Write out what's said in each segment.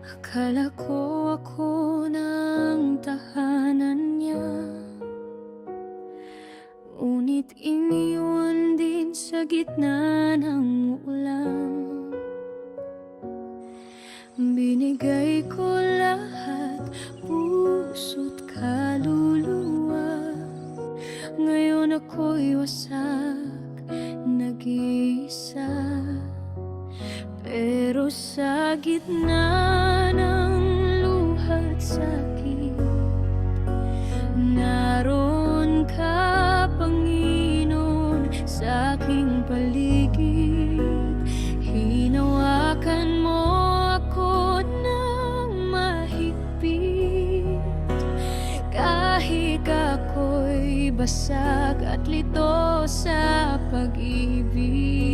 Akala ko ako ng tahanan niya, ngunit iniwan din sa gitna ng ulan. Binigay ko lahat, puso't kaluluwa. Ngayon ako'y wasak, nag-iisa. Pero sa gitna ng luha't sakit, naroon ka, Panginoon, sa aking paligid. Hinawakan mo ako ng mahigpit, kahit ako'y basag at lito sa pag-ibig.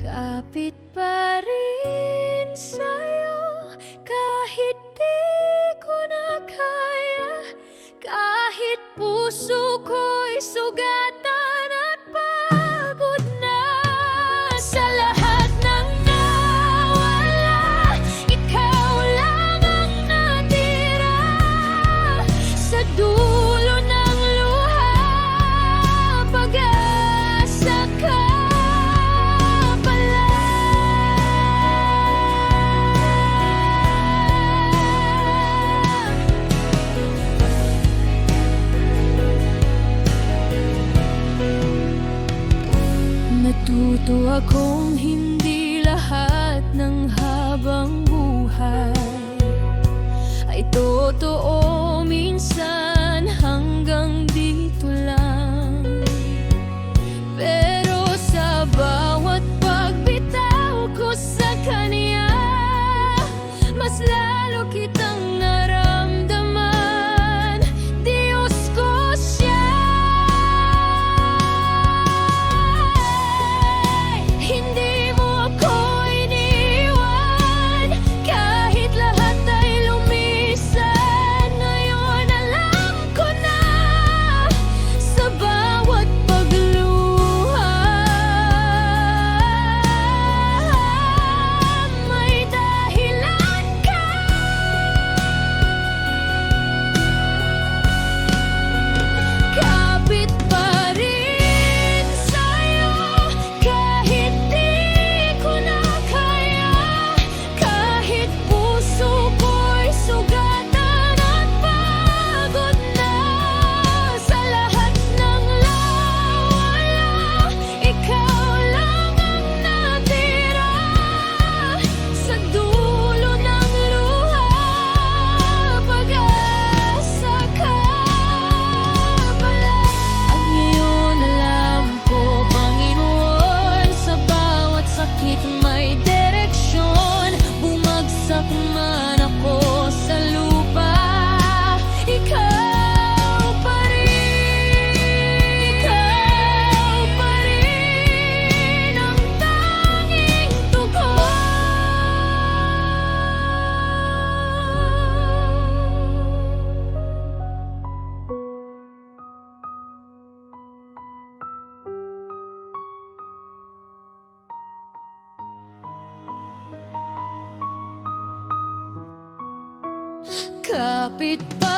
Kapit pa rin sa'yo kahit di ko na kaya, kahit puso ko'y sugatan at pagod na. Sa lahat ng nawala, ikaw lang ang natira. Sa dulo ng luha, pag-asa ka. Natuto akong hindi lahat ng habang buhay ay totoo, minsan hanggang dito lang. Pero sa bawat pagbitaw ko sa kanya, mas lalo kitang naramdaman. Diyos ko siya. Hindi mo ako iniwan, kahit lahat ay lumisan. Ngayon alam ko na, sa bawat pagluha, may dahilan ka. Kapit pa rin sa'yo kahit di ko na kaya, kahit puso ko'y sugatan at pagod na. Sa lahat ng nawala, ikaw lang ang natira. Sa dulo ng luha, pag-asa ka pala. At ngayon alam ko, Panginoon, sa bawat sakit may direksyon. Bumagsak man ako sa lupa, ikaw pa rin. Ikaw pa rin ang tanging tugon. Kapit pa